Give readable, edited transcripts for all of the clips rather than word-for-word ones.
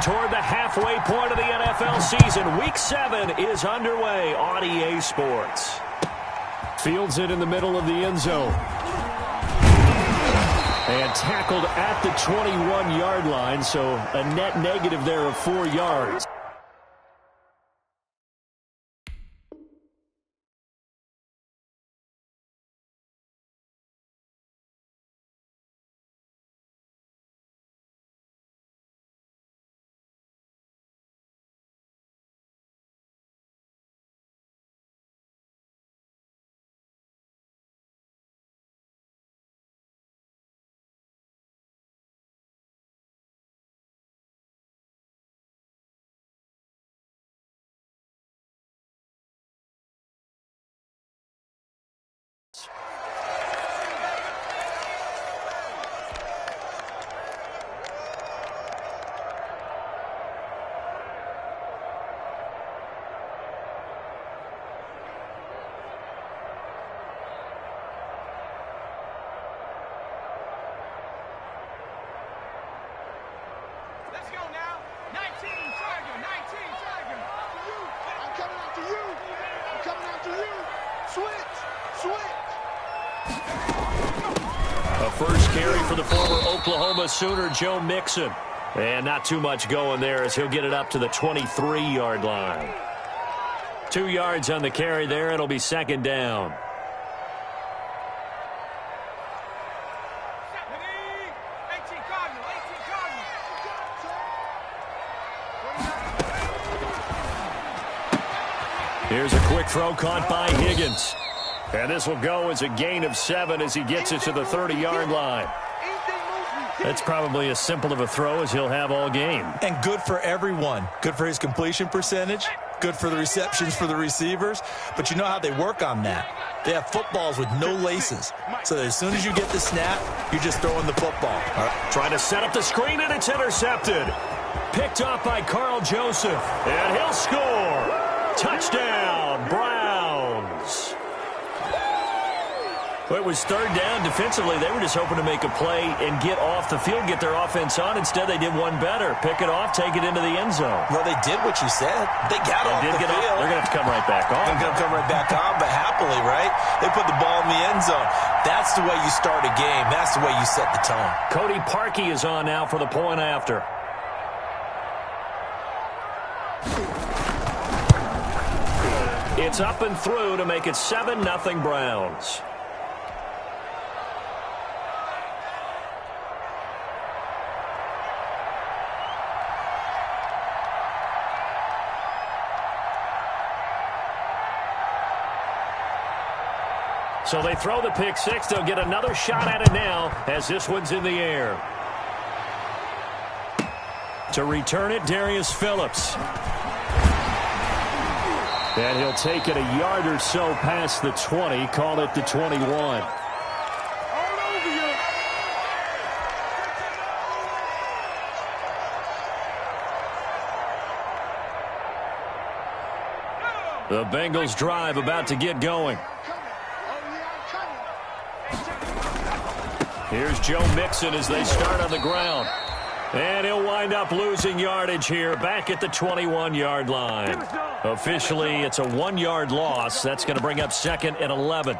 Marching toward the halfway point of the NFL season. Week 7 is underway on EA Sports. Fields it in the middle of the end zone. And tackled at the 21-yard line, so a net negative there of 4 yards. First carry for the former Oklahoma Sooner, Joe Mixon. And not too much going there as he'll get it up to the 23-yard line. 2 yards on the carry there. It'll be second down. Here's a quick throw caught by Higgins. And this will go as a gain of 7 as he gets it to the 30-yard line. That's probably as simple of a throw as he'll have all game. And good for everyone. Good for his completion percentage. Good for the receptions for the receivers. But you know how they work on that. They have footballs with no laces. So as soon as you get the snap, you're just throwing the football. Trying to set up the screen, and it's intercepted. Picked off by Carl Joseph. And he'll score. Touchdown, Browns. Well, it was third down. Defensively, they were just hoping to make a play and get off the field, get their offense on. Instead, they did one better. Pick it off, take it into the end zone. Well, they did what you said. They got off the field. They're going to have to come right back on. They're going to come right back on, but happily, right? They put the ball in the end zone. That's the way you start a game. That's the way you set the tone. Cody Parkey is on now for the point after. It's up and through to make it 7-0 Browns. So they throw the pick six. They'll get another shot at it now as this one's in the air. To return it, Darius Phillips. And he'll take it a yard or so past the 20, call it the 21. The Bengals drive about to get going. Here's Joe Mixon as they start on the ground. And he'll wind up losing yardage here back at the 21-yard line. Officially, it's a 1-yard loss. That's going to bring up 2nd and 11.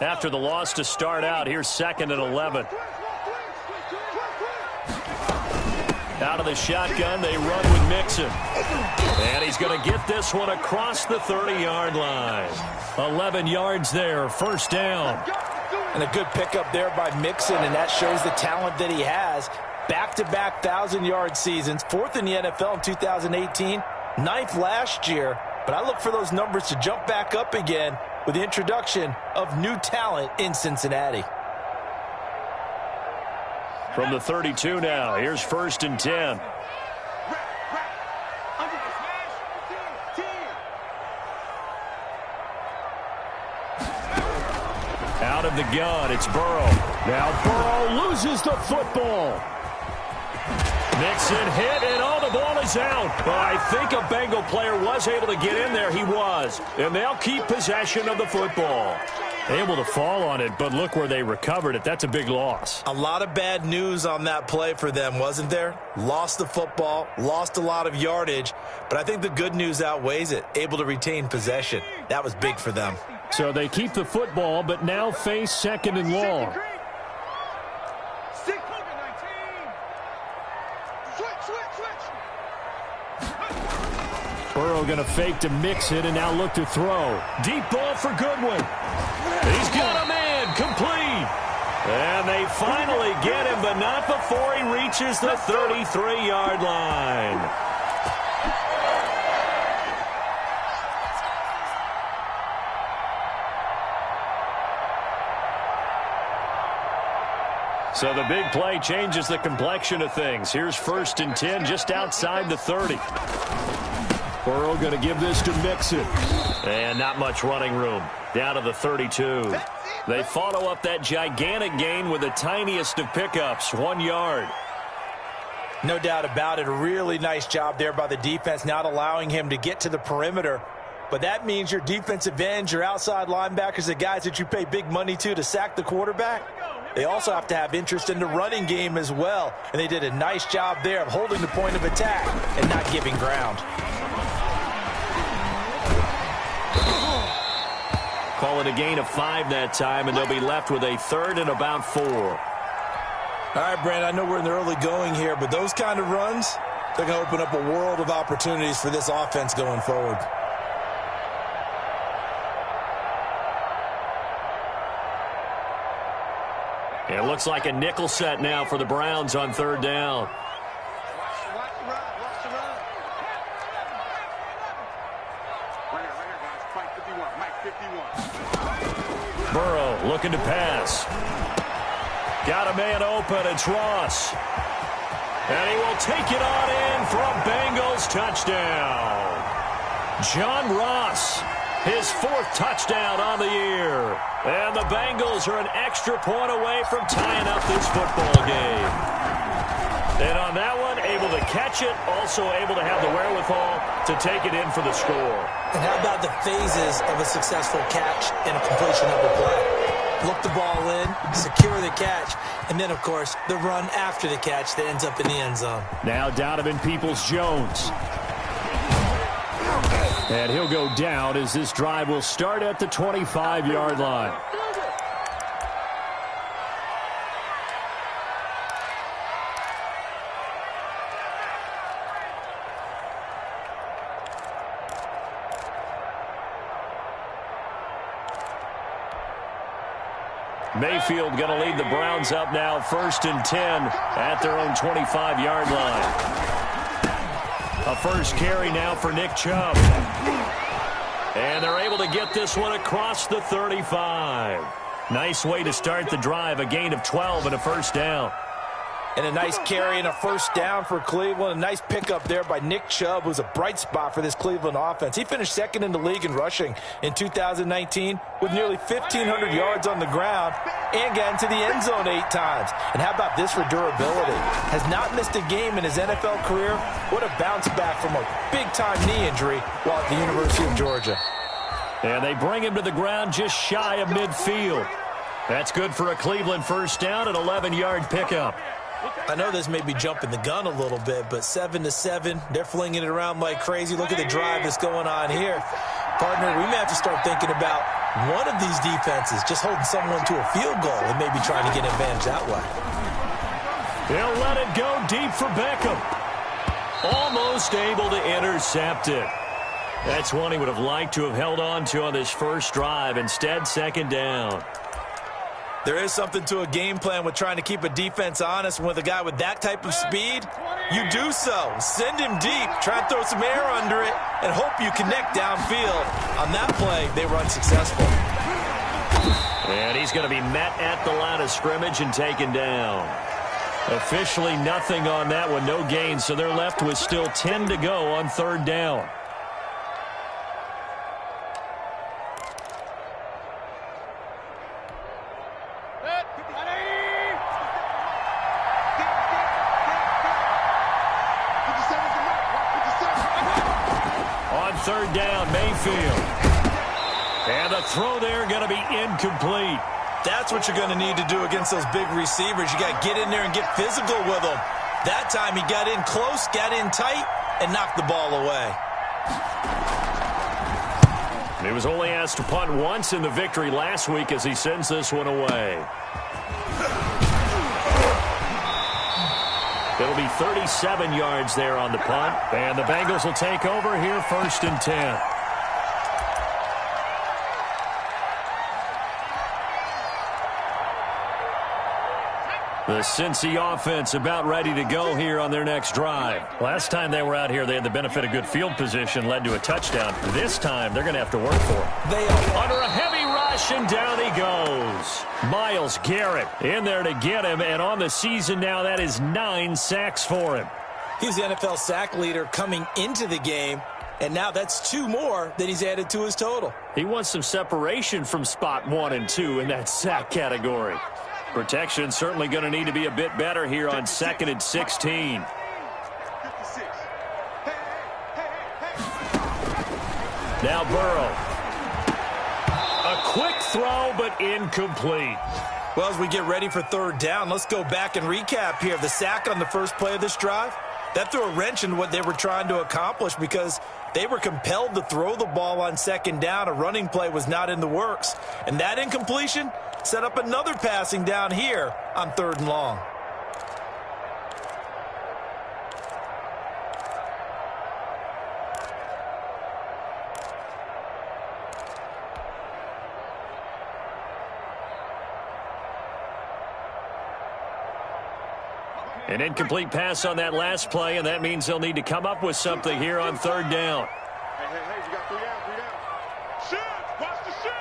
After the loss to start out, here's 2nd and 11. Out of the shotgun, they run with Mixon. And he's going to get this one across the 30-yard line. 11 yards there, first down. And a good pickup there by Mixon, and that shows the talent that he has. Back-to-back 1,000-yard seasons, 4th in the NFL in 2018, 9th last year. But I look for those numbers to jump back up again with the introduction of new talent in Cincinnati. From the 32 now, here's 1st and 10. Out of the gun, it's Burrow. Now Burrow loses the football. Mixon hit, and the ball is out. I think a Bengal player was able to get in there. He was. And they'll keep possession of the football. Able to fall on it, but look where they recovered it. That's a big loss. A lot of bad news on that play for them, wasn't there? Lost the football, lost a lot of yardage, but I think the good news outweighs it. Able to retain possession. That was big for them. So they keep the football, but now face second and long. Burrow going to fake to Mixon and now look to throw. Deep ball for Goodwin. He's got a man complete. And they finally get him, but not before he reaches the 33-yard line. So the big play changes the complexion of things. Here's 1st and 10 just outside the 30. Burrow going to give this to Mixon. And not much running room. Down to the 32. They follow up that gigantic gain with the tiniest of pickups, 1 yard. No doubt about it. A really nice job there by the defense, not allowing him to get to the perimeter. But that means your defensive ends, your outside linebackers, the guys that you pay big money to sack the quarterback, they also have to have interest in the running game as well. And they did a nice job there of holding the point of attack and not giving ground. Call it a gain of 5 that time, and they'll be left with a 3rd and about 4. All right, Brandon, I know we're in the early going here, but those kind of runs, they're going to open up a world of opportunities for this offense going forward. It looks like a nickel set now for the Browns on 3rd down. Burrow looking to pass. Got a man open. It's Ross. And he will take it on in for a Bengals touchdown. John Ross, his 4th touchdown on the year. And the Bengals are an extra point away from tying up this football game. And on that one, able to catch it, also able to have the wherewithal to take it in for the score. And how about the phases of a successful catch and a completion of a play? Look the ball in, secure the catch, and then, of course, the run after the catch that ends up in the end zone. Now Donovan Peoples-Jones. And he'll go down as this drive will start at the 25-yard line. Mayfield going to lead the Browns up now, 1st and 10 at their own 25-yard line. A first carry now for Nick Chubb. And they're able to get this one across the 35. Nice way to start the drive, a gain of 12 and a 1st down. And a nice carry and a 1st down for Cleveland. A nice pickup there by Nick Chubb, who's a bright spot for this Cleveland offense. He finished 2nd in the league in rushing in 2019 with nearly 1,500 yards on the ground and got into the end zone 8 times. And how about this for durability? Has not missed a game in his NFL career. What a bounce back from a big-time knee injury while at the University of Georgia. And they bring him to the ground just shy of midfield. That's good for a Cleveland 1st down, an 11-yard pickup. I know this may be jumping the gun a little bit, but 7-7, they're flinging it around like crazy. Look at the drive that's going on here. Partner, we may have to start thinking about one of these defenses just holding someone to a field goal and maybe trying to get an advantage that way. He'll let it go deep for Beckham. Almost able to intercept it. That's one he would have liked to have held on to on this first drive. Instead, 2nd down. There is something to a game plan with trying to keep a defense honest. And with a guy with that type of speed, you do so. Send him deep. Try and throw some air under it and hope you connect downfield. On that play, they were unsuccessful. And he's going to be met at the line of scrimmage and taken down. Officially nothing on that one, no gain. So they're left with still 10 to go on 3rd down. third down, Mayfield. And the throw there going to be incomplete. That's what you're going to need to do against those big receivers. You got to get in there and get physical with them. That time he got in close, got in tight, and knocked the ball away. He was only asked to punt once in the victory last week as he sends this one away. It'll be 37 yards there on the punt. And the Bengals will take over here, 1st and 10. The Cincy offense about ready to go here on their next drive. Last time they were out here, they had the benefit of good field position, led to a touchdown. This time, they're going to have to work for it. They are under a heavy rush, and down he goes. Myles Garrett in there to get him, and on the season now, that is 9 sacks for him. He's the NFL sack leader coming into the game, and now that's 2 more that he's added to his total. He wants some separation from spot 1 and 2 in that sack category. Protection certainly going to need to be a bit better here on 2nd and 16. Now Burrow. A quick throw, but incomplete. Well, as we get ready for 3rd down, let's go back and recap here. The sack on the first play of this drive, that threw a wrench in what they were trying to accomplish because they were compelled to throw the ball on 2nd down. A running play was not in the works. And that incompletion set up another passing down here on 3rd and long. An incomplete pass on that last play, and that means they'll need to come up with something here on 3rd down. Hey, you got 3 down. Shoot! Watch the shoot!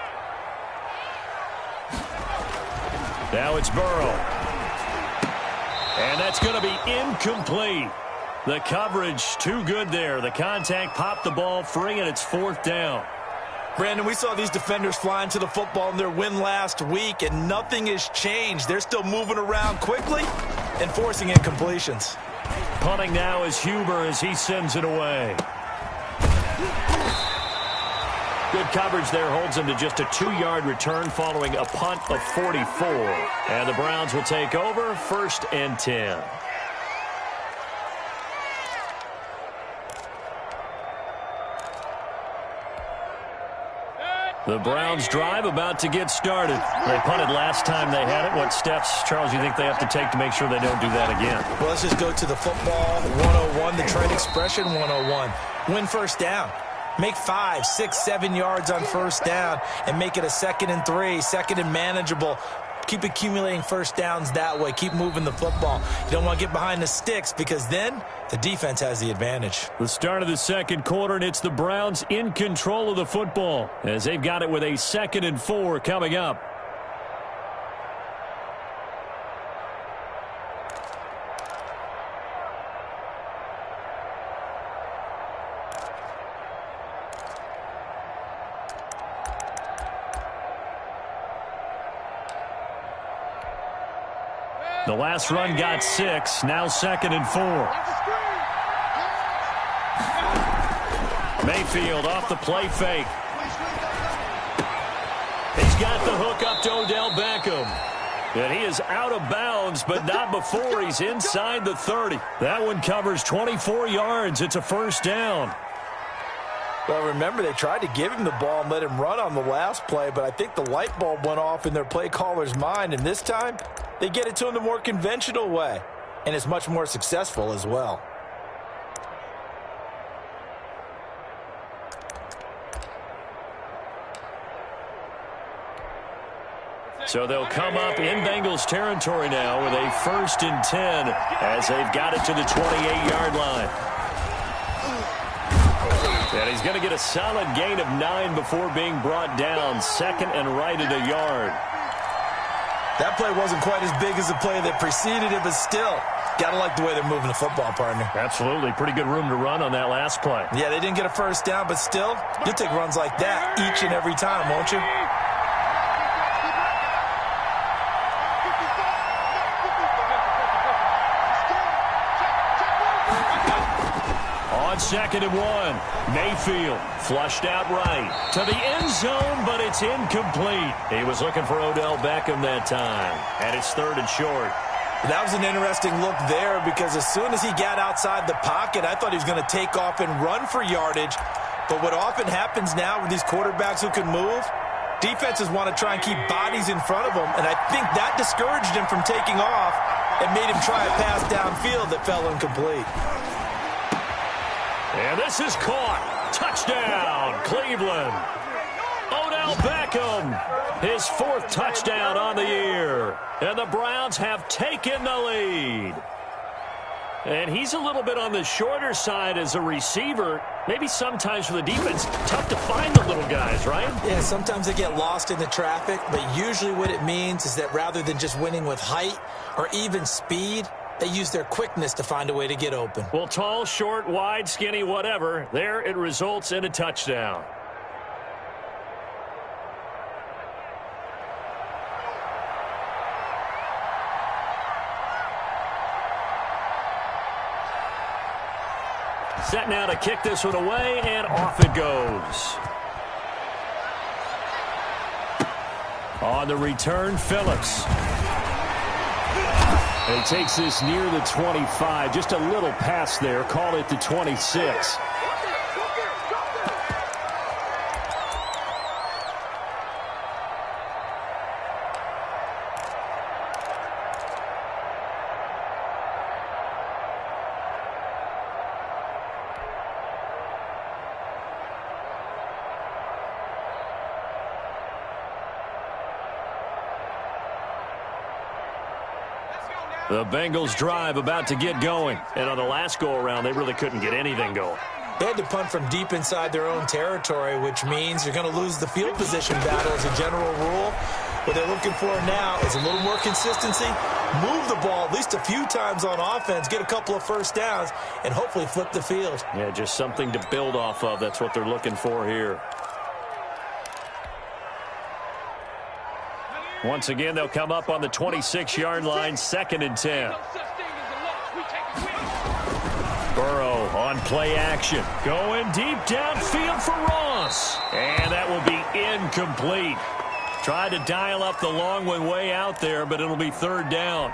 Now it's Burrow. And that's going to be incomplete. The coverage too good there. The contact popped the ball free, and it's 4th down. Brandon, we saw these defenders flying to the football in their win last week, and nothing has changed. They're still moving around quickly and forcing incompletions. Punting now is Huber as he sends it away. Good coverage there holds him to just a 2-yard return following a punt of 44. And the Browns will take over, 1st and 10. The Browns drive about to get started. They punted last time they had it. What steps, Charles, you think they have to take to make sure they don't do that again? Well, let's just go to the football 101, the trade expression 101. Win 1st down. Make 5, 6, 7 yards on 1st down and make it a 2nd and 3, 2nd and manageable. Keep accumulating 1st downs that way. Keep moving the football. You don't want to get behind the sticks because then the defense has the advantage. The start of the 2nd quarter, and it's the Browns in control of the football as they've got it with a 2nd and 4 coming up. The last run got 6, now 2nd and 4. Mayfield off the play fake. He's got the hook up to Odell Beckham. And he is out of bounds, but not before he's inside the 30. That one covers 24 yards. It's a 1st down. Well, remember, they tried to give him the ball and let him run on the last play, but I think the light bulb went off in their play caller's mind, and this time they get it to him the more conventional way, and it's much more successful as well. So they'll come up in Bengals territory now with a 1st and 10 as they've got it to the 28-yard line. And he's going to get a solid gain of 9 before being brought down. 2nd and right at a yard. That play wasn't quite as big as the play that preceded it, but still, got to like the way they're moving the football, partner. Absolutely. Pretty good room to run on that last play. Yeah, they didn't get a 1st down, but still, you'll take runs like that each and every time, won't you? On 2nd and 1, Mayfield flushed out right to the end zone, but it's incomplete. He was looking for Odell Beckham that time, and it's 3rd and short. That was an interesting look there because as soon as he got outside the pocket, I thought he was going to take off and run for yardage. But what often happens now with these quarterbacks who can move, defenses want to try and keep bodies in front of them, and I think that discouraged him from taking off and made him try a pass downfield that fell incomplete. And this is caught. Touchdown, Cleveland. Odell Beckham, his 4th touchdown on the year. And the Browns have taken the lead. And he's a little bit on the shorter side as a receiver. Maybe sometimes for the defense, tough to find the little guys, right? Yeah, sometimes they get lost in the traffic, but usually what it means is that rather than just winning with height or even speed, they use their quickness to find a way to get open. Well, tall, short, wide, skinny, whatever, there it results in a touchdown. Set now to kick this one away, and off it goes. On the return, Phillips. He takes this near the 25. Just a little pass there. Call it the 26. The Bengals drive about to get going. And on the last go-around, they really couldn't get anything going. They had to punt from deep inside their own territory, which means you're going to lose the field position battle as a general rule. What they're looking for now is a little more consistency, move the ball at least a few times on offense, get a couple of first downs, and hopefully flip the field. Yeah, just something to build off of. That's what they're looking for here. Once again, they'll come up on the 26-yard line, 2nd and 10. Burrow on play action. Going deep downfield for Ross. And that will be incomplete. Tried to dial up the long one way out there, but it'll be 3rd down.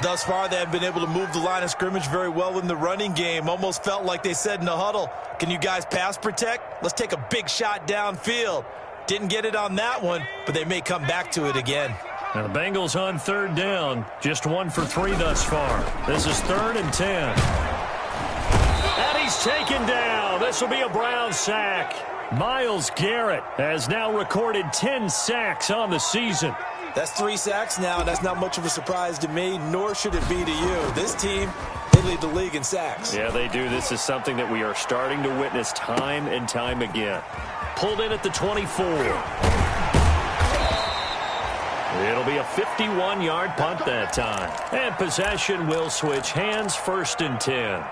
Thus far, they have been able to move the line of scrimmage very well in the running game. Almost felt like they said in the huddle, can you guys pass protect? Let's take a big shot downfield. Didn't get it on that one, but they may come back to it again. Now the Bengals on 3rd down. Just 1 for 3 thus far. This is 3rd and 10. And he's taken down. This will be a Brown sack. Myles Garrett has now recorded 10 sacks on the season. That's 3 sacks now, and that's not much of a surprise to me, nor should it be to you. This team, they lead the league in sacks. Yeah, they do. This is something that we are starting to witness time and time again. Pulled in at the 24. It'll be a 51-yard punt that time. And possession will switch hands, 1st and 10.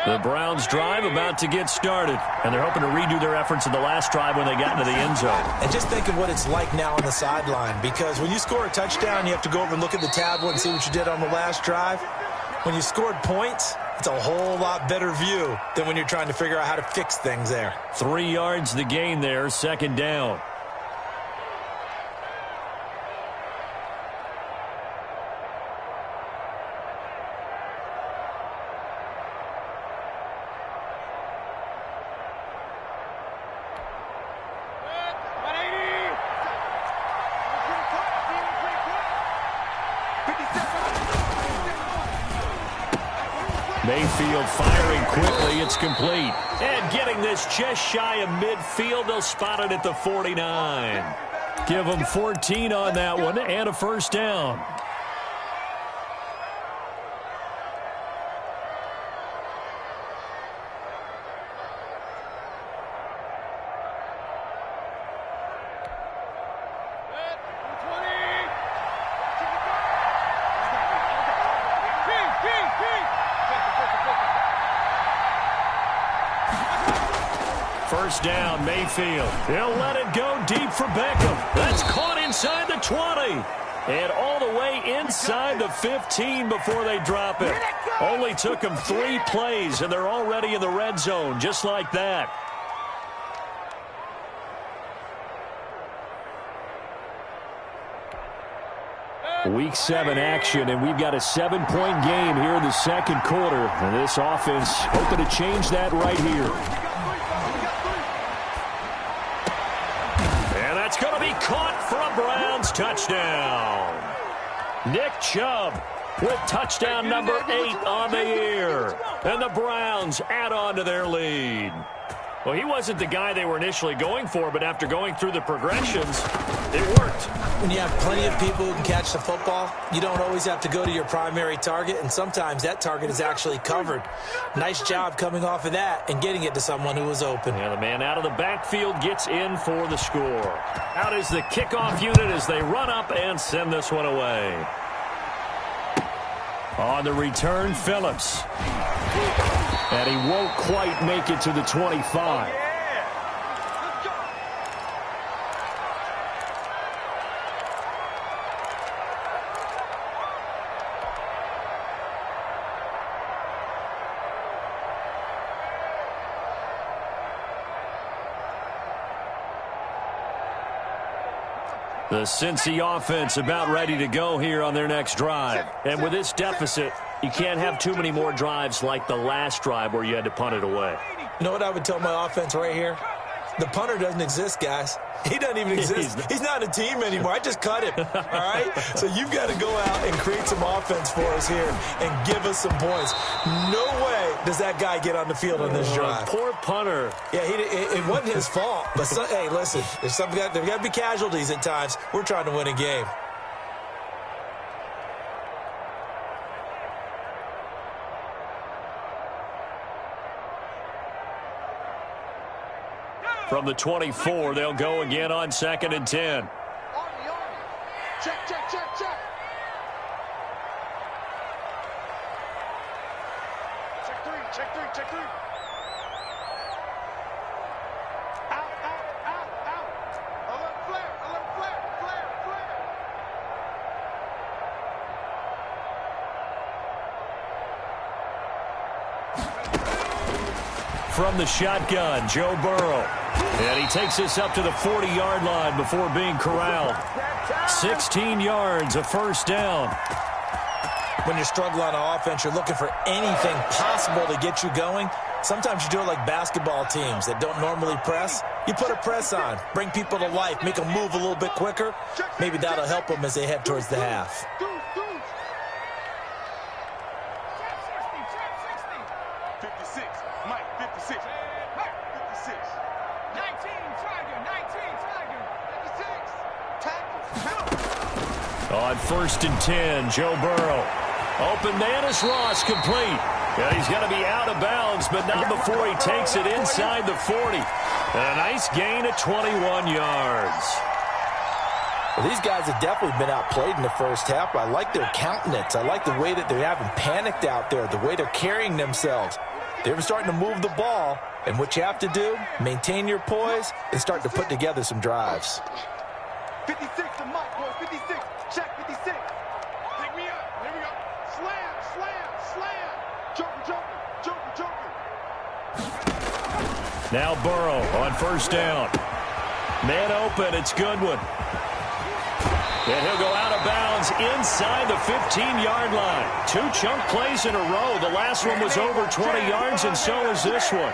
The Browns drive about to get started, and they're hoping to redo their efforts in the last drive when they got into the end zone. And just think of what it's like now on the sideline, because when you score a touchdown, you have to go over and look at the tablet and see what you did on the last drive. When you scored points, it's a whole lot better view than when you're trying to figure out how to fix things there. 3 yards the gain there, 2nd down. Mayfield firing quickly. It's complete. And getting this just shy of midfield. They'll spot it at the 49. Give them 14 on that one and a 1st down. First down, Mayfield. He'll let it go deep for Beckham. That's caught inside the 20. And all the way inside the 15 before they drop it. Only took them 3 plays, and they're already in the red zone, just like that. Week 7 action, and we've got a 7-point game here in the second quarter. And this offense hoping to change that right here. And that's going to be caught for a Browns touchdown. Nick Chubb with touchdown number 8 on the year. And the Browns add on to their lead. Well, he wasn't the guy they were initially going for, but after going through the progressions, it worked. When you have plenty of people who can catch the football, you don't always have to go to your primary target, and sometimes that target is actually covered. Nice job coming off of that and getting it to someone who was open. Yeah, the man out of the backfield gets in for the score. Out is the kickoff unit as they run up and send this one away. On the return, Phillips. And he won't quite make it to the 25. The Cincy offense about ready to go here on their next drive. And with this deficit, you can't have too many more drives like the last drive where you had to punt it away. You know what I would tell my offense right here? The punter doesn't exist, guys. He doesn't even exist. He's not a team anymore. I just cut him, all right? So you've got to go out and create some offense for us here and give us some points. No way does that guy get on the field on this drive. Poor punter. Yeah, it wasn't his fault. But, hey, listen, there's got to be casualties at times. We're trying to win a game. From the 24, they'll go again on 2nd and 10. Check, check, check, check. Check three, check three, check three. Out, out, out, out. Alert flare, flare, flare. From the shotgun, Joe Burrow. And he takes this up to the 40-yard line before being corralled. 16 yards, a first down. When you're struggling on offense, you're looking for anything possible to get you going. Sometimes you do it like basketball teams that don't normally press. You put a press on, bring people to life, make them move a little bit quicker. Maybe that'll help them as they head towards the half. 56, Mike, 56. 56. 19, Tiger, 56. Tackles. On 1st and 10, Joe Burrow. Open man is Ross, complete. Yeah, he's going to be out of bounds, but not before he takes it inside the 40. And a nice gain of 21 yards. Well, these guys have definitely been outplayed in the first half, but I like their countenance. I like the way that they haven't panicked out there, the way they're carrying themselves. They're starting to move the ball, and what you have to do, maintain your poise and start to put together some drives. 56 to Mike, boys, 56. Check 56. Pick me up. Here we go. Slam, slam, slam. Joker, joker, joker, joker. Now Burrow on 1st down. Man open, it's Goodwin. And he'll go out of bounds inside the 15-yard line. 2 chunk plays in a row. The last one was over 20 yards, and so is this one.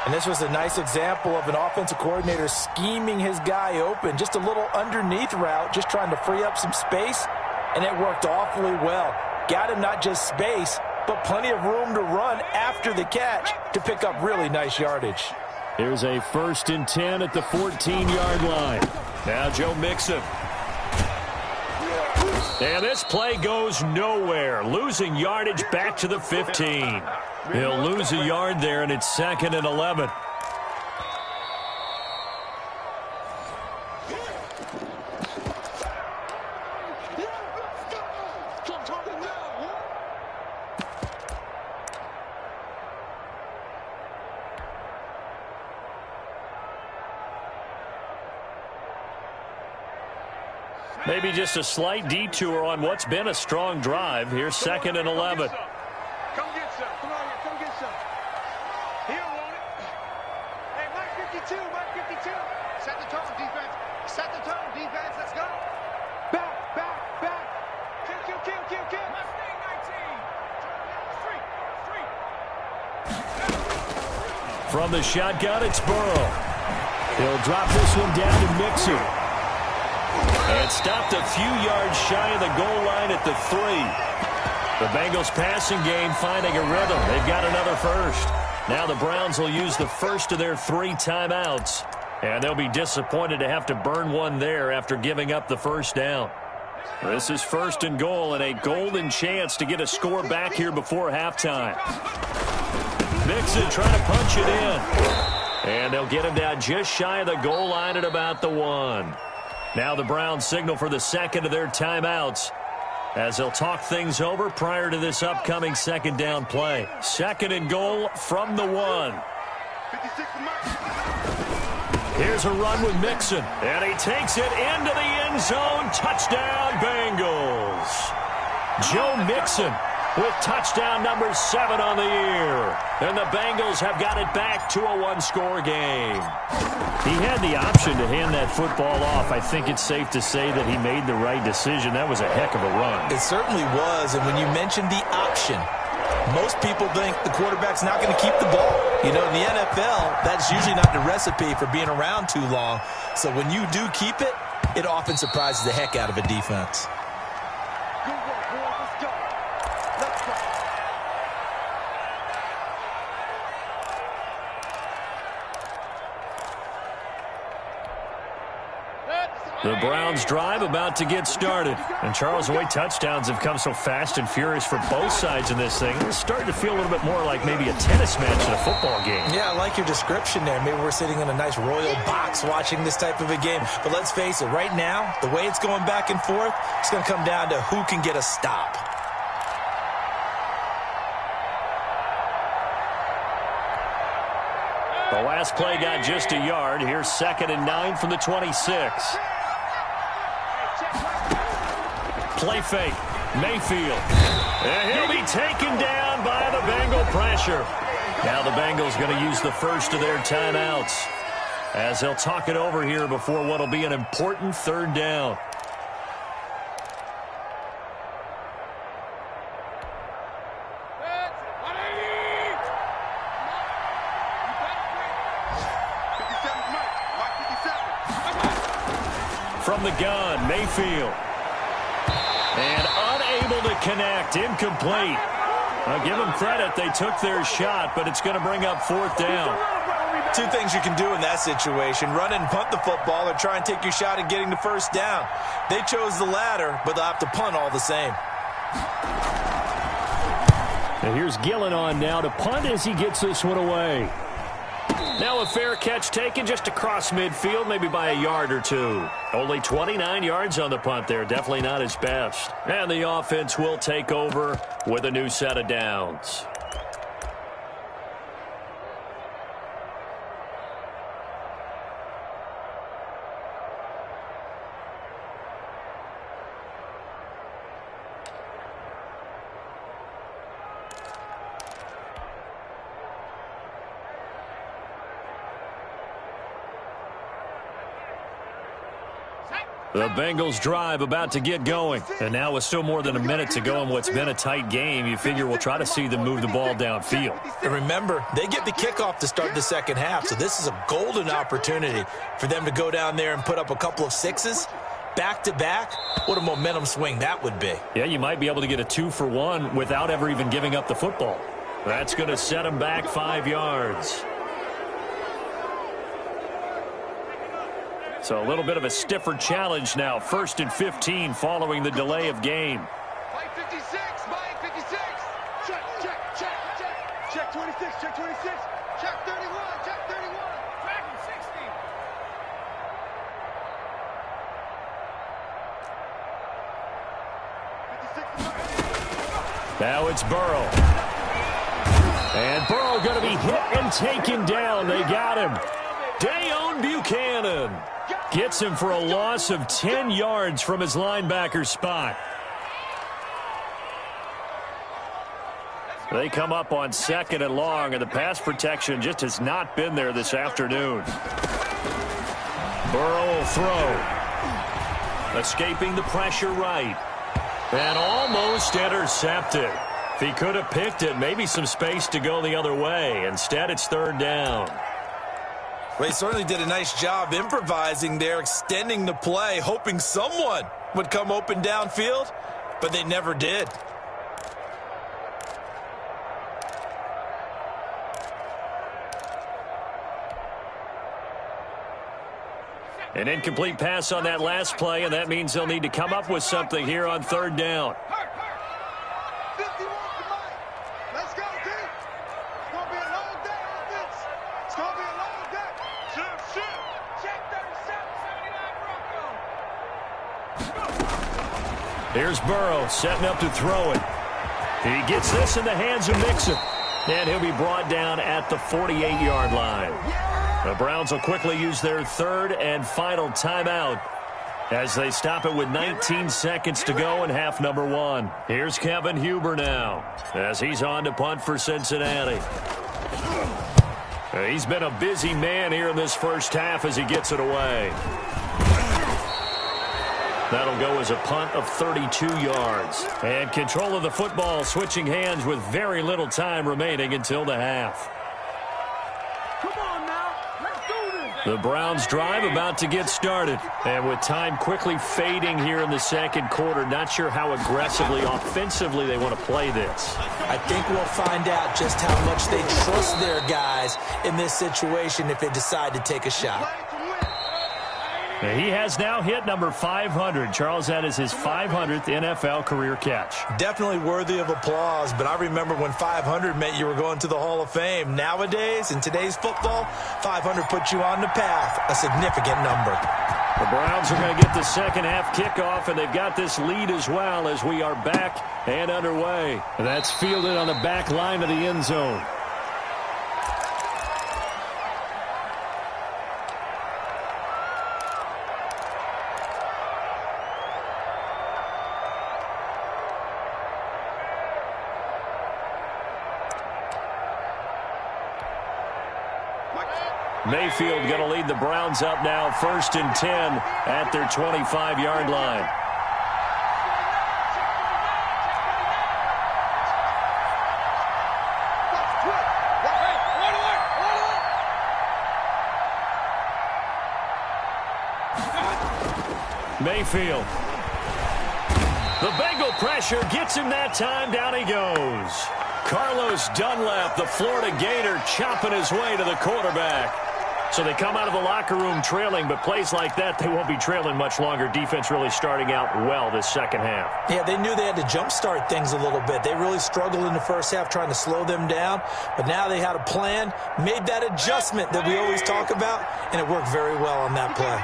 And this was a nice example of an offensive coordinator scheming his guy open. Just a little underneath route, just trying to free up some space, and it worked awfully well. Got him not just space, but plenty of room to run after the catch to pick up really nice yardage. Here's a 1st and 10 at the 14-yard line. Now Joe Mixon. And this play goes nowhere. Losing yardage back to the 15. He'll lose a yard there, and it's 2nd and 11. Maybe just a slight detour on what's been a strong drive. Here's 2nd and 11. Come get some. Come on here. Come get some. He don't want it. Hey, Mike 52. Mike 52. Set the tone, defense. Set the tone, defense. Let's go. Back, back, back. Kill, kill, kill, kill, kill. Mustang 19. From the shotgun, it's Burrow. He'll drop this one down to Mixon. And stopped a few yards shy of the goal line at the 3. The Bengals passing game finding a rhythm. They've got another first. Now the Browns will use the first of their 3 timeouts. And they'll be disappointed to have to burn one there after giving up the first down. This is 1st and goal and a golden chance to get a score back here before halftime. Mixon trying to punch it in. And they'll get him down just shy of the goal line at about the 1. Now the Browns signal for the 2nd of their timeouts as they'll talk things over prior to this upcoming 2nd down play. 2nd and goal from the 1. 56 to Mike. Here's a run with Mixon, and he takes it into the end zone. Touchdown, Bengals. Joe Mixon with touchdown number 7 on the year. And the Bengals have got it back to a 1-score game. He had the option to hand that football off. I think it's safe to say that he made the right decision. That was a heck of a run. It certainly was, and when you mentioned the option, most people think the quarterback's not going to keep the ball. You know, in the NFL, that's usually not the recipe for being around too long. So when you do keep it, it often surprises the heck out of a defense. Good work, boys. Let's go. Let's go. The Browns drive about to get started. And Charles, the way touchdowns have come so fast and furious for both sides in this thing, it's starting to feel a little bit more like maybe a tennis match than a football game. Yeah, I like your description there. Maybe we're sitting in a nice royal box watching this type of a game. But let's face it, right now, the way it's going back and forth, it's going to come down to who can get a stop. The last play got just a yard. Here's 2nd and 9 from the 26. Play fake. Mayfield. And he'll be taken down by the Bengal pressure. Now the Bengals going to use the first of their timeouts as they'll talk it over here before what will be an important 3rd down. From the gun, Mayfield. And unable to connect, incomplete. I'll give them credit, they took their shot, but it's going to bring up 4th down. 2 things you can do in that situation: run and punt the football, or try and take your shot at getting the 1st down. They chose the latter, but they'll have to punt all the same. And here's Gillen on now to punt as he gets this one away. Now a fair catch taken just across midfield, maybe by a yard or 2. Only 29 yards on the punt there. Definitely not his best. And the offense will take over with a new set of downs. The Bengals drive about to get going. And now with still more than a minute to go in what's been a tight game, you figure we'll try to see them move the ball downfield. And remember, they get the kickoff to start the 2nd half, so this is a golden opportunity for them to go down there and put up a couple of 6s. Back-to-back, what a momentum swing that would be. Yeah, you might be able to get a 2-for-1 without ever even giving up the football. That's going to set them back 5 yards. So a little bit of a stiffer challenge now. 1st and 15 following the delay of game. Mike 56, Mike 56. Check, check, check, check. Check 26, check 26. Check 31, check 31. Track 60. Now it's Burrow. And Burrow going to be hit and taken down. They got him. Dayon Buchanan Gets him for a loss of 10 yards from his linebacker spot. They come up on 2nd and long, and the pass protection just has not been there this afternoon. Burrow will throw. Escaping the pressure right. And almost intercepted. If he could have picked it, maybe some space to go the other way. Instead, it's 3rd down. Well, he certainly did a nice job improvising there, extending the play, hoping someone would come open downfield, but they never did. An incomplete pass on that last play, and that means they'll need to come up with something here on 3rd down. 51 to Mike. Let's go, D. It's going to be a long day, offense. It's going to be a long day. Shoot. Check 37, 79 Bronco. Here's Burrow setting up to throw it. He gets this in the hands of Mixon. And he'll be brought down at the 48-yard line. The Browns will quickly use their 3rd and final timeout as they stop it with 19 seconds to go in half number 1. Here's Kevin Huber now as he's on to punt for Cincinnati. He's been a busy man here in this first half as he gets it away. That'll go as a punt of 32 yards. And control of the football switching hands with very little time remaining until the half. The Browns drive about to get started. And with time quickly fading here in the second quarter, not sure how aggressively, offensively they want to play this. I think we'll find out just how much they trust their guys in this situation if they decide to take a shot. He has now hit number 500. Charles, that is his 500th NFL career catch. Definitely worthy of applause, but I remember when 500 meant you were going to the Hall of Fame. Nowadays, in today's football, 500 puts you on the path, a significant number. The Browns are going to get the second half kickoff, and they've got this lead as well as we are back and underway. That's fielded on the back line of the end zone. Mayfield going to lead the Browns up now, 1st and 10 at their 25-yard line. Mayfield. The Bengal pressure gets him that time. Down he goes. Carlos Dunlap, the Florida Gator, chopping his way to the quarterback. So they come out of the locker room trailing, but plays like that, they won't be trailing much longer. Defense really starting out well this second half. Yeah, they knew they had to jumpstart things a little bit. They really struggled in the first half trying to slow them down, but now they had a plan, made that adjustment that we always talk about, and it worked very well on that play.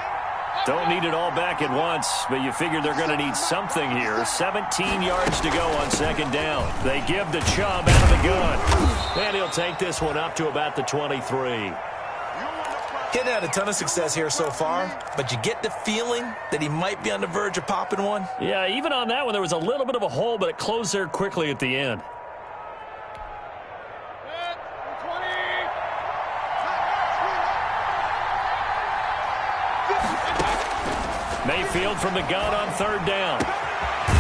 Don't need it all back at once, but you figure they're going to need something here. 17 yards to go on 2nd down. They give the Chubb out of the gun, and he'll take this one up to about the 23. Getting had a ton of success here so far, but you get the feeling that he might be on the verge of popping one. Yeah, even on that one, there was a little bit of a hole, but it closed there quickly at the end. Mayfield from the gun on 3rd down.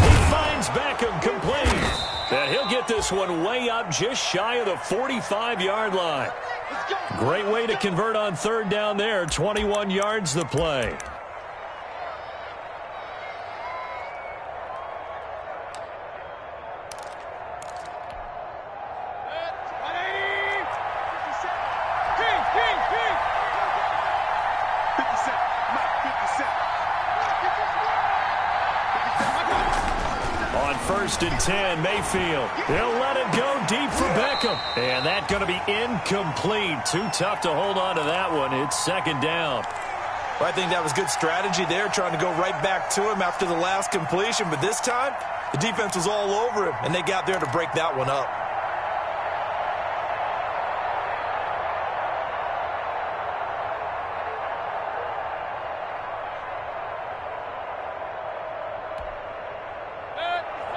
He finds Beckham complete. And he'll get this one way up just shy of the 45-yard line. Great way to convert on 3rd down there. 21 yards the play. On 1st and 10, Mayfield. He'll let it go deep for Beckham. And that's going to be incomplete. Too tough to hold on to that one. It's 2nd down. Well, I think that was good strategy there, trying to go right back to him after the last completion. But this time, the defense was all over him, and they got there to break that one up.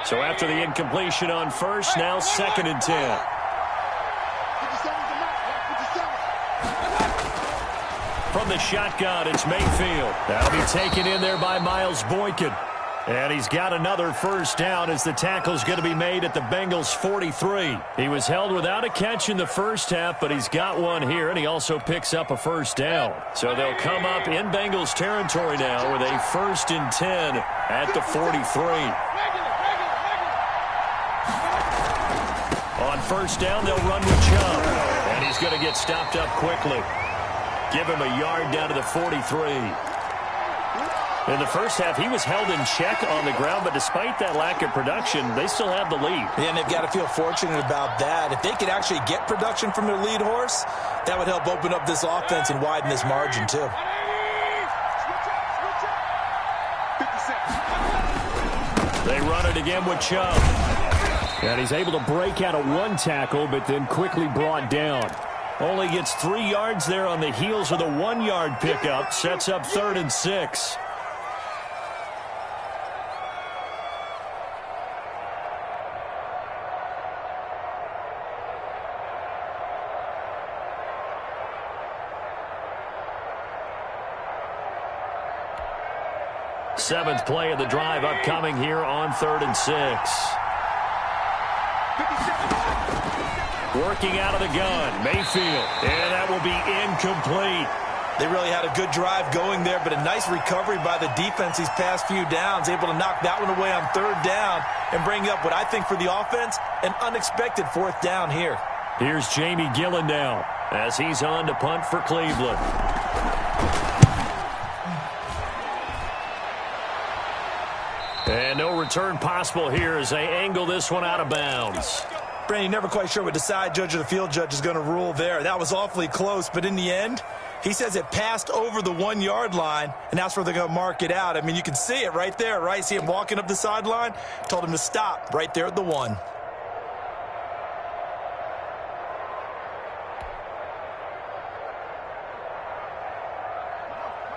So after the incompletion on first, now 2nd and 10. From the shotgun, it's Mayfield. That'll be taken in there by Miles Boykin. And he's got another first down as the tackle's going to be made at the Bengals' 43. He was held without a catch in the first half, but he's got one here, and he also picks up a first down. So they'll come up in Bengals territory now with a 1st and 10 at the 43. On first down, they'll run with Chubb, and he's going to get stopped up quickly. Give him a yard down to the 43. In the first half, he was held in check on the ground, but despite that lack of production, they still have the lead. Yeah, and they've got to feel fortunate about that. If they could actually get production from their lead horse, that would help open up this offense and widen this margin, too. They run it again with Chubb. And he's able to break out of one tackle, but then quickly brought down. Only gets 3 yards there on the heels of the 1-yard pickup. Sets up 3rd and 6. Seventh play of the drive upcoming here on 3rd and 6. Working out of the gun, Mayfield, and that will be incomplete. They really had a good drive going there, but a nice recovery by the defense these past few downs, able to knock that one away on 3rd down and bring up what I think for the offense, an unexpected 4th down here. Here's Jamie Gillen now as he's on to punt for Cleveland. And no return possible here as they angle this one out of bounds. Brandon, never quite sure what the side judge or the field judge is going to rule there. That was awfully close, but in the end, he says it passed over the 1-yard line, and that's where they're going to mark it out. I mean, you can see it right there, right? See him walking up the sideline? Told him to stop right there at the 1.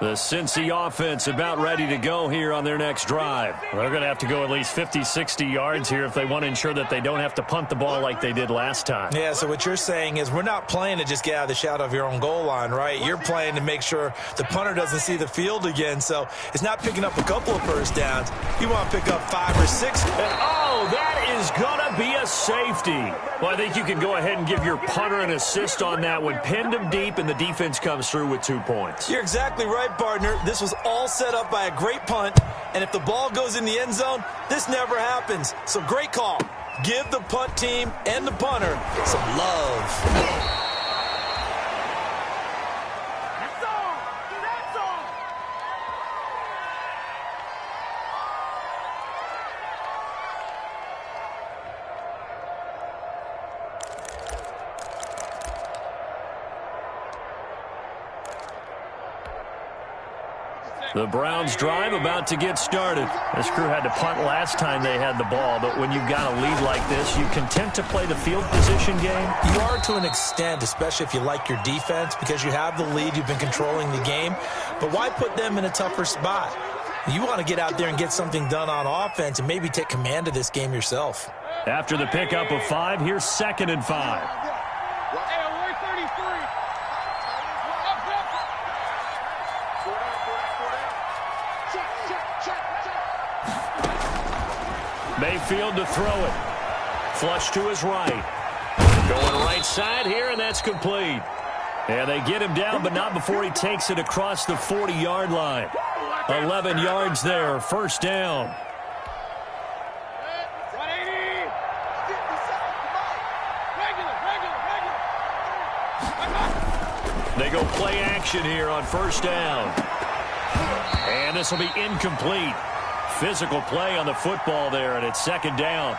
The Cincy offense about ready to go here on their next drive. They're going to have to go at least 50, 60 yards here if they want to ensure that they don't have to punt the ball like they did last time. Yeah, so what you're saying is we're not playing to just get out of the shadow of your own goal line, right? You're playing to make sure the punter doesn't see the field again. So it's not picking up a couple of first downs. You want to pick up 5 or 6. And, oh, that is going to be a safety. Well, I think you can go ahead and give your punter an assist on that one. Pinned him deep, and the defense comes through with 2 points. You're exactly right, partner. This was all set up by a great punt, and if the ball goes in the end zone, this never happens. So great call. Give the punt team and the punter some love. The Browns drive about to get started. This crew had to punt last time they had the ball, but when you've got a lead like this, you content to play the field position game? You are to an extent, especially if you like your defense, because you have the lead, you've been controlling the game. But why put them in a tougher spot? You want to get out there and get something done on offense and maybe take command of this game yourself. After the pickup of 5, here's 2nd and 5. Mayfield to throw it. Flush to his right. Going right side here, and that's complete. And they get him down, but not before he takes it across the 40-yard line. 11 yards there, first down. They go play action here on first down. And this will be incomplete. Physical play on the football there, and it's 2nd down.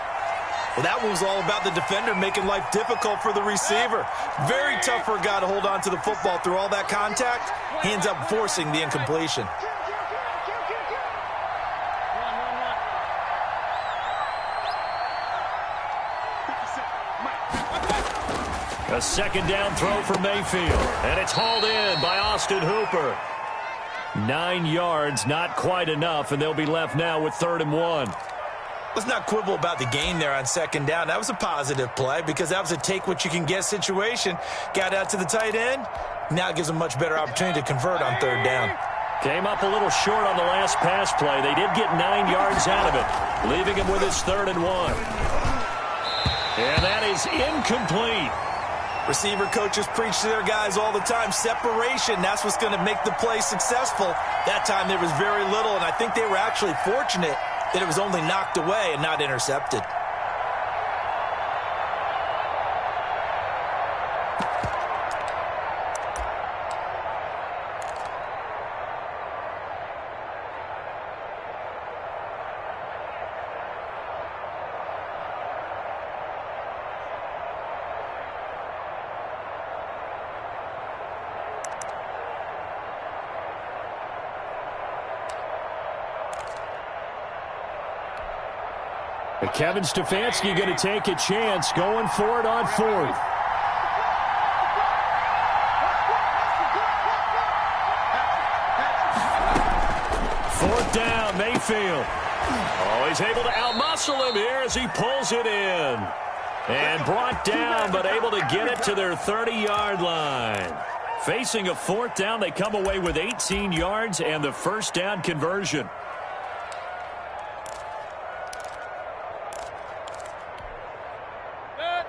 Well, that one was all about the defender making life difficult for the receiver. Very tough for a guy to hold on to the football through all that contact. He ends up forcing the incompletion. A 2nd down throw for Mayfield, and it's hauled in by Austin Hooper. 9 yards, not quite enough, and they'll be left now with 3rd and 1. Let's not quibble about the gain there on second down. That was a positive play because that was a take-what-you-can-get situation. Got out to the tight end. Now it gives them a much better opportunity to convert on third down. Came up a little short on the last pass play. They did get 9 yards out of it, leaving him with his 3rd and 1. And that is incomplete. Receiver coaches preach to their guys all the time. Separation, that's what's going to make the play successful. That time there was very little, and I think they were actually fortunate that it was only knocked away and not intercepted. Kevin Stefanski going to take a chance going for it on 4th. Fourth down, Mayfield. Oh, he's able to outmuscle him here as he pulls it in. And brought down, but able to get it to their 30-yard line. Facing a 4th down, they come away with 18 yards and the first down conversion.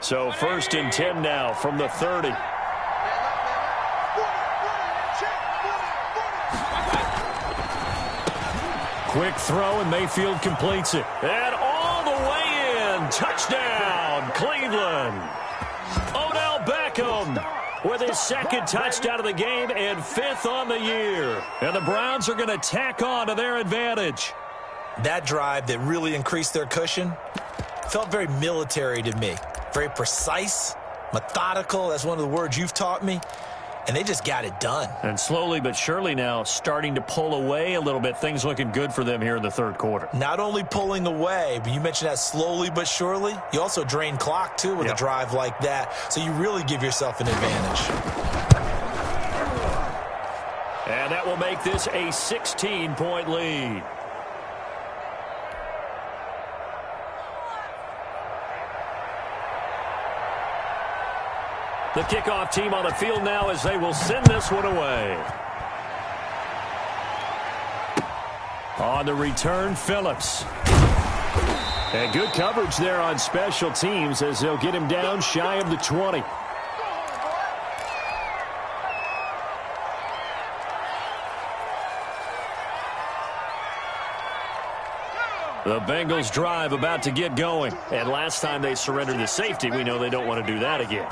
So 1st and 10 now from the 30. Quick throw, and Mayfield completes it. And all the way in. Touchdown, Cleveland. Odell Beckham with his 2nd touchdown of the game and 5th on the year. And the Browns are going to tack on to their advantage. That drive that really increased their cushion felt very military to me. Very precise, methodical. That's one of the words you've taught me. And they just got it done. And slowly but surely now starting to pull away a little bit. Things looking good for them here in the 3rd quarter. Not only pulling away, but you mentioned that slowly but surely. You also drain clock, too, with a drive like that. So you really give yourself an advantage. And that will make this a 16-point lead. The kickoff team on the field now as they will send this one away. On the return, Phillips. And good coverage there on special teams as they'll get him down shy of the 20. The Bengals drive about to get going. And last time they surrendered the safety, we know they don't want to do that again.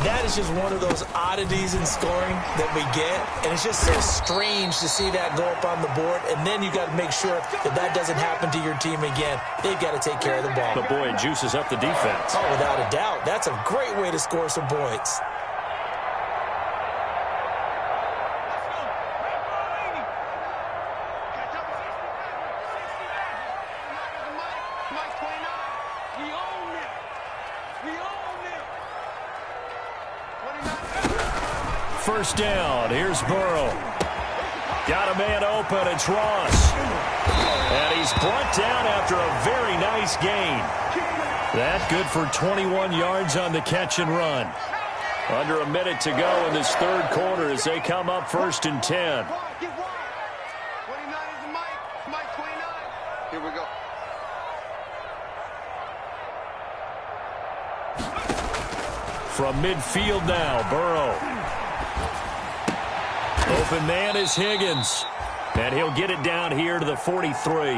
That is just one of those oddities in scoring that we get. And it's just so strange to see that go up on the board. And then you got to make sure that that doesn't happen to your team again. They've got to take care of the ball. But, boy, it juices up the defense. Oh, without a doubt. That's a great way to score some points. First down. Here's Burrow. Got a man open. It's Ross. And he's brought down after a very nice gain. That good for 21 yards on the catch and run. Under a minute to go in this 3rd quarter as they come up 1st and 10. 29 is the Mike 29. Here we go. From midfield now, Burrow. Open man is Higgins. And he'll get it down here to the 43.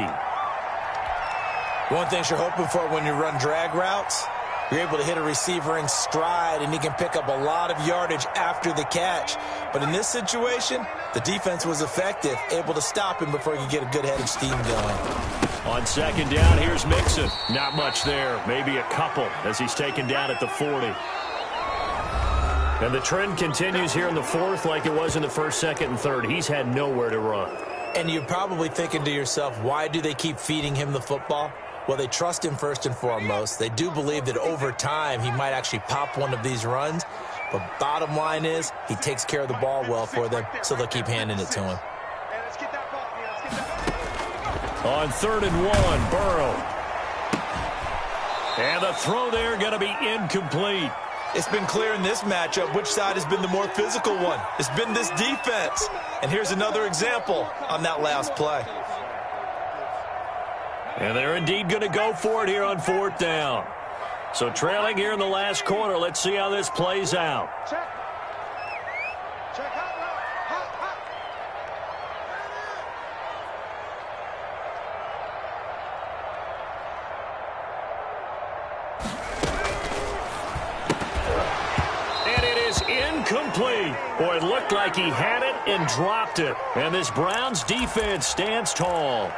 One thing you're hoping for when you run drag routes, you're able to hit a receiver in stride, and he can pick up a lot of yardage after the catch. But in this situation, the defense was effective, able to stop him before he could get a good head of steam going. On 2nd down, here's Mixon. Not much there, maybe a couple as he's taken down at the 40. And the trend continues here in the 4th like it was in the 1st, 2nd, and 3rd. He's had nowhere to run. And you're probably thinking to yourself, why do they keep feeding him the football? Well, they trust him first and foremost. They do believe that over time he might actually pop one of these runs. But bottom line is he takes care of the ball well for them, so they'll keep handing it to him. On 3rd and 1, Burrow. And the throw there going to be incomplete. It's been clear in this matchup which side has been the more physical one. It's been this defense. And here's another example on that last play. And they're indeed going to go for it here on 4th down. So trailing here in the last quarter. Let's see how this plays out. Check. Check. Hot. And it is incomplete. Boy, it looked like he had it and dropped it. And this Browns defense stands tall.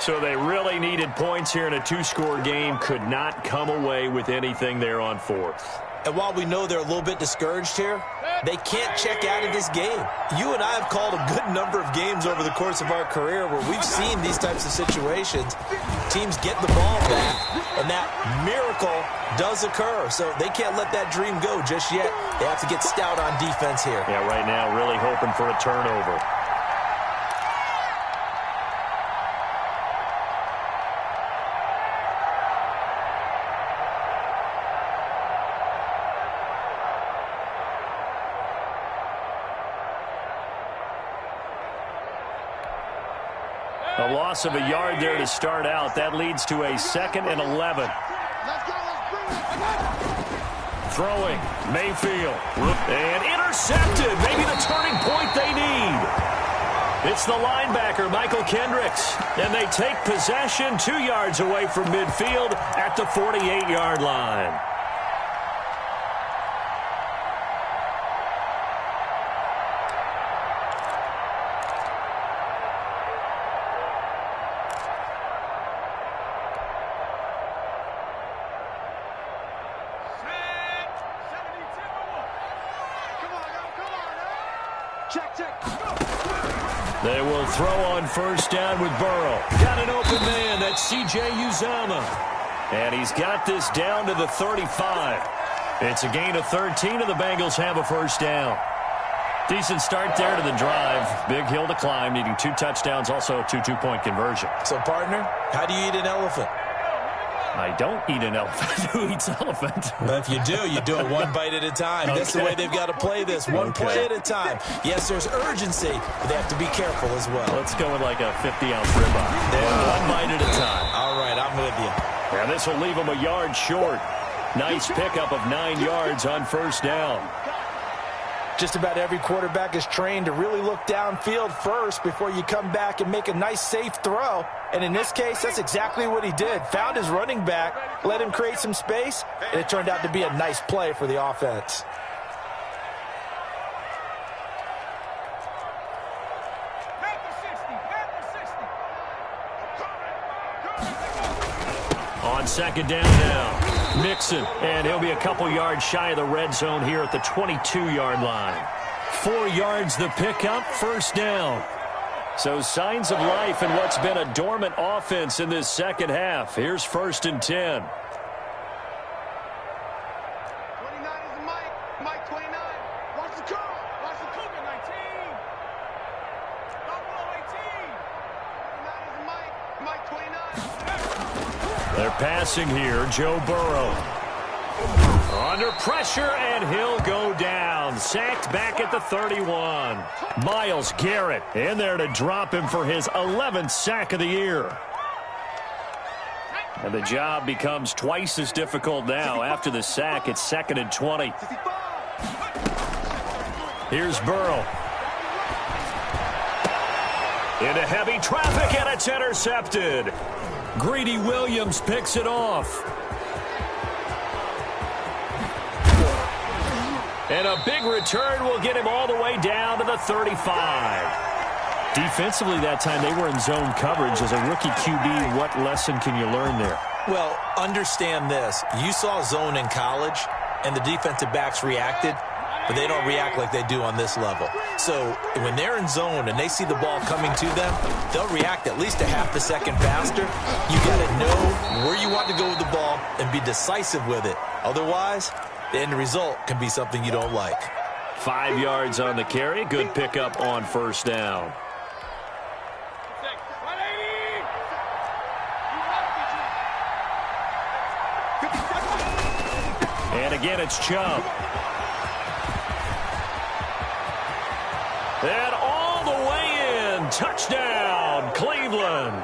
So they really needed points here in a 2-score game. Could not come away with anything there on 4th. And while we know they're a little bit discouraged here, they can't check out of this game. You and I have called a good number of games over the course of our career where we've seen these types of situations. Teams get the ball back, and that miracle does occur. So they can't let that dream go just yet. They have to get stout on defense here. Yeah, right now really hoping for a turnover. A loss of a yard there to start out. That leads to a 2nd and 11. Throwing, Mayfield. And intercepted. Maybe the turning point they need. It's the linebacker, Michael Kendricks. And they take possession 2 yards away from midfield at the 48-yard line. They will throw on 1st down with Burrow. Got an open man. That's C.J. Uzomah. And he's got this down to the 35. It's a gain of 13, and the Bengals have a 1st down. Decent start there to the drive. Big hill to climb, needing 2 touchdowns, also a 2 two-point conversion. So, partner, how do you eat an elephant? I don't eat an elephant. Who eats elephant? But if you do it 1 bite at a time. Okay. That's the way they've got to play this, one play at a time. Yes, there's urgency, but they have to be careful as well. Let's go with like a 50-ounce ribeye. There. 1 bite at a time. All right, I'm with you. And this will leave him a yard short. Nice pickup of 9 yards on 1st down. Just about every quarterback is trained to really look downfield first before you come back and make a nice, safe throw. And in this case, that's exactly what he did. Found his running back, let him create some space, and it turned out to be a nice play for the offense. On 2nd down now. Mixon, and he'll be a couple yards shy of the red zone here at the 22-yard line. 4 yards the pickup, 1st down. So signs of life in what's been a dormant offense in this 2nd half. Here's 1st and 10. 29 is Mike. Mike 29. Watch the curl. Watch the Cougar 19. Buffalo 18. 29 is Mike. Mike 29. They're passing here. Joe Burrow. Under pressure, and he'll go down. Sacked back at the 31. Myles Garrett in there to drop him for his 11th sack of the year. And the job becomes twice as difficult now. After the sack, it's 2nd and 20. Here's Burrow. Into heavy traffic, and it's intercepted. Greedy Williams picks it off. And a big return will get him all the way down to the 35. Defensively that time, they were in zone coverage. As a rookie QB, what lesson can you learn there? Well, understand this. You saw zone in college, and the defensive backs reacted, but they don't react like they do on this level. So when they're in zone and they see the ball coming to them, they'll react at least a half a second faster. You got to know where you want to go with the ball and be decisive with it. Otherwise, the end result can be something you don't like. 5 yards on the carry. Good pickup on 1st down. And again, it's Chubb. And all the way in. Touchdown, Cleveland.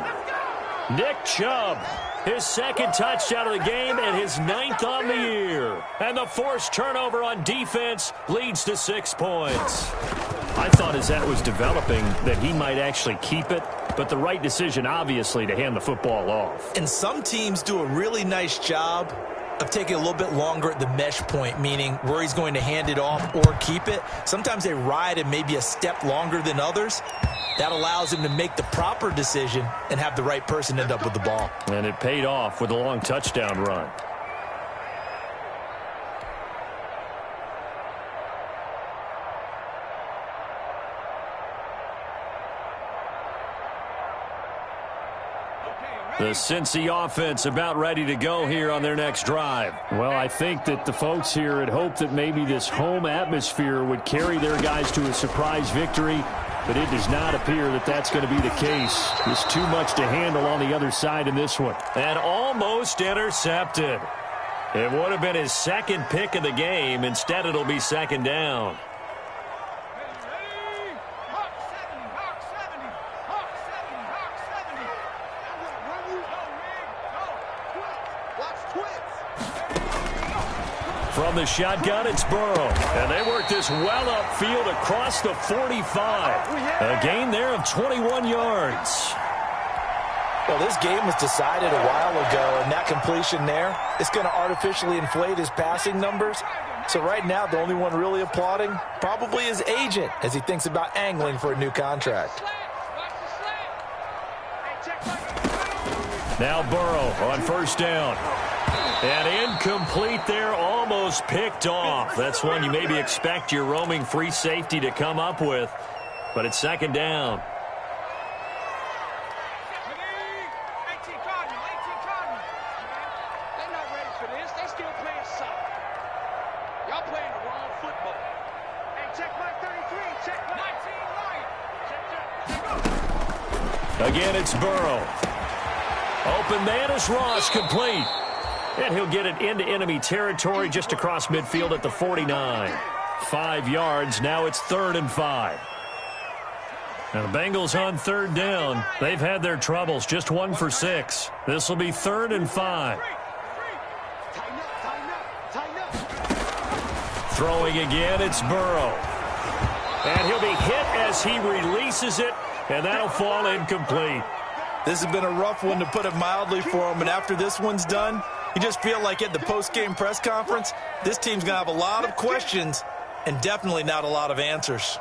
Nick Chubb, his second touchdown of the game and his 9th on the year. And the forced turnover on defense leads to 6 points. I thought as that was developing that he might actually keep it, but the right decision, obviously, to hand the football off. And some teams do a really nice job of taking a little bit longer at the mesh point, meaning where he's going to hand it off or keep it. Sometimes they ride it maybe a step longer than others. That allows him to make the proper decision and have the right person end up with the ball. And it paid off with a long touchdown run. The Cincy offense about ready to go here on their next drive. Well, I think that the folks here had hoped that maybe this home atmosphere would carry their guys to a surprise victory, but it does not appear that that's going to be the case. There's too much to handle on the other side in this one. And almost intercepted. It would have been his second pick of the game. Instead, it'll be second down. From the shotgun, it's Burrow. And they work this well upfield across the 45. A gain there of 21 yards. Well, this game was decided a while ago, and that completion there, it's going to artificially inflate his passing numbers. So right now, the only one really applauding probably his agent as he thinks about angling for a new contract. Now Burrow on first down. And incomplete there, almost picked off. That's one you maybe expect your roaming free safety to come up with. But it's second down. They're not ready for this. They're still playing soccer. Y'all playing the wrong football. Hey, check mark 33. Check mark 19 right. Again, it's Burrow. Open man is Ross, complete. And he'll get it into enemy territory just across midfield at the 49. 5 yards. Now it's 3rd and 5. Now the Bengals on third down. They've had their troubles. Just 1 for 6. This will be 3rd and 5. Throwing again, it's Burrow. And he'll be hit as he releases it. And that'll fall incomplete. This has been a rough one, to put it mildly, for him. And after this one's done, you just feel like at the post-game press conference, this team's going to have a lot of questions and definitely not a lot of answers.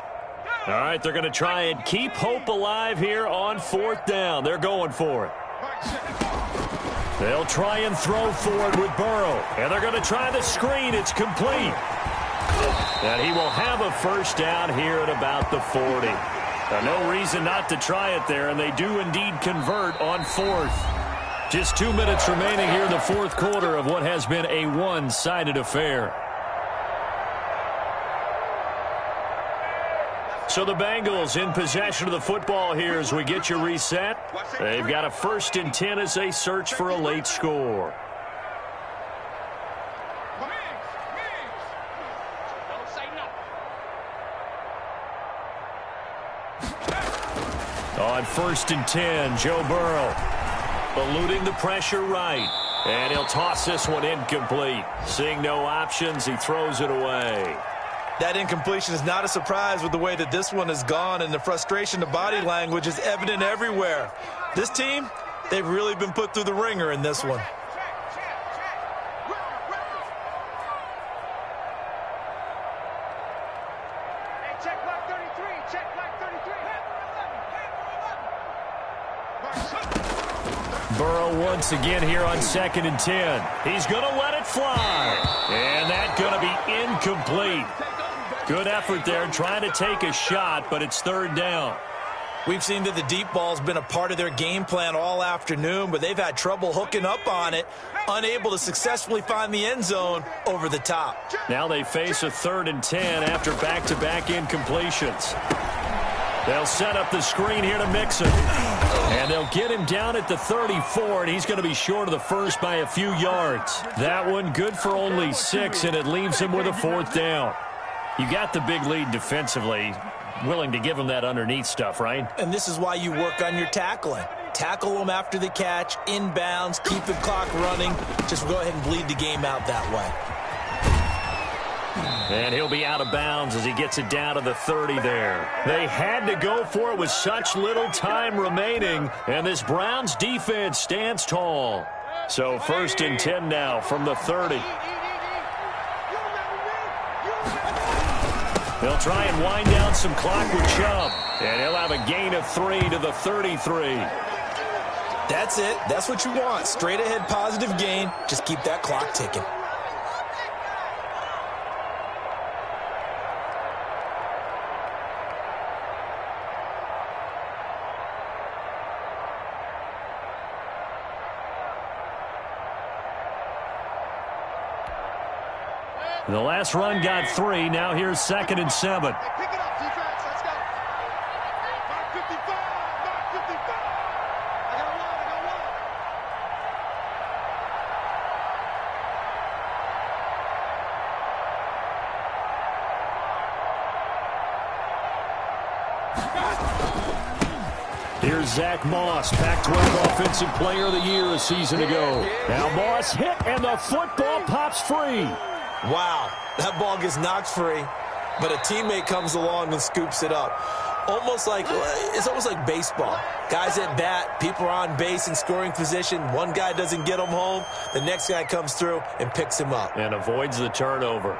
All right, they're going to try and keep hope alive here on 4th down. They're going for it. They'll try and throw forward with Burrow. And they're going to try the screen. It's complete. And he will have a first down here at about the 40. No reason not to try it there, and they do indeed convert on 4th. Just 2 minutes remaining here in the 4th quarter of what has been a one-sided affair. So the Bengals in possession of the football here as we get you reset. They've got a 1st and 10 as they search for a late score. On 1st and 10, Joe Burrow eluding the pressure right. And he'll toss this one incomplete. Seeing no options, he throws it away. That incompletion is not a surprise with the way that this one has gone, and the frustration, the body language is evident everywhere. This team, they've really been put through the ringer in this one. Burrow once again here on 2nd and 10. He's going to let it fly. And that's going to be incomplete. Good effort there trying to take a shot, but it's 3rd down. We've seen that the deep ball's been a part of their game plan all afternoon, but they've had trouble hooking up on it, unable to successfully find the end zone over the top. Now they face a 3rd and 10 after back-to-back incompletions. They'll set up the screen here to Mixon. And they'll get him down at the 34, and he's going to be short of the first by a few yards. That one good for only 6, and it leaves him with a 4th down. You got the big lead defensively. Willing to give him that underneath stuff, right? And this is why you work on your tackling. Tackle them after the catch, inbounds, keep the clock running. Just go ahead and bleed the game out that way. And he'll be out of bounds as he gets it down to the 30 there. They had to go for it with such little time remaining, and this Browns defense stands tall. So 1st and 10 now from the 30. They'll try and wind down some clock with Chubb, and he'll have a gain of 3 to the 33. That's it. That's what you want. Straight ahead positive gain. Just keep that clock ticking. The last run got 3. Now here's 2nd and 7. Pick it up, defense. Let's go. Mark 55. Mark 55. I got one. Here's Zach Moss, Pac-12 Offensive Player of the Year a season ago. Now Moss hit, and the football pops free. Wow, that ball gets knocked free, but a teammate comes along and scoops it up. It's almost like baseball. Guys at bat, people are on base in scoring position. One guy doesn't get him home. The next guy comes through and picks him up. And avoids the turnover.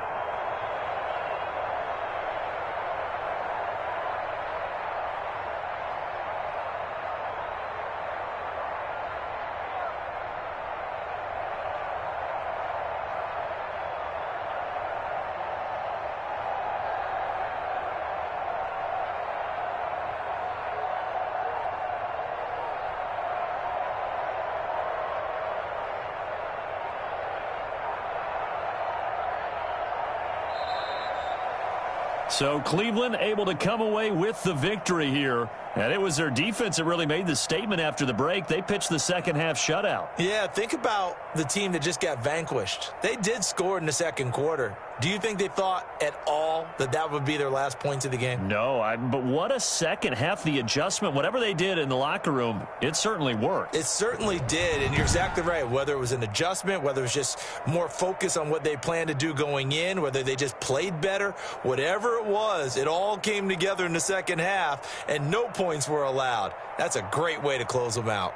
So Cleveland able to come away with the victory here. And it was their defense that really made the statement after the break. They pitched the second half shutout. Yeah, think about the team that just got vanquished. They did score in the second quarter. Do you think they thought at all that that would be their last points of the game? No, but what a second half. The adjustment, whatever they did in the locker room, it certainly worked. It certainly did, and you're exactly right. Whether it was an adjustment, whether it was just more focus on what they planned to do going in, whether they just played better, whatever it was, it all came together in the second half, and no points were allowed. That's a great way to close them out.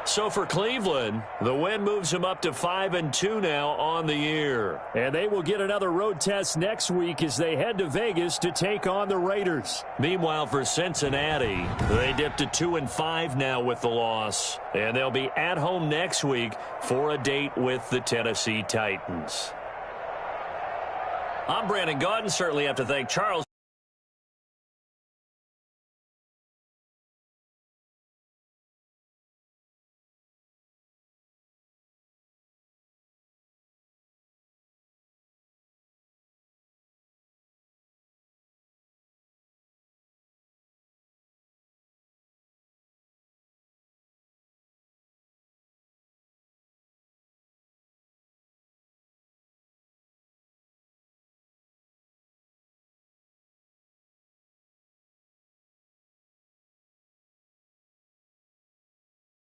So for Cleveland, the win moves them up to 5-2 now on the year. And they will get another road test next week as they head to Vegas to take on the Raiders. Meanwhile, for Cincinnati, they dipped to 2-5 now with the loss. And they'll be at home next week for a date with the Tennessee Titans. I'm Brandon Gaudin. Certainly have to thank Charles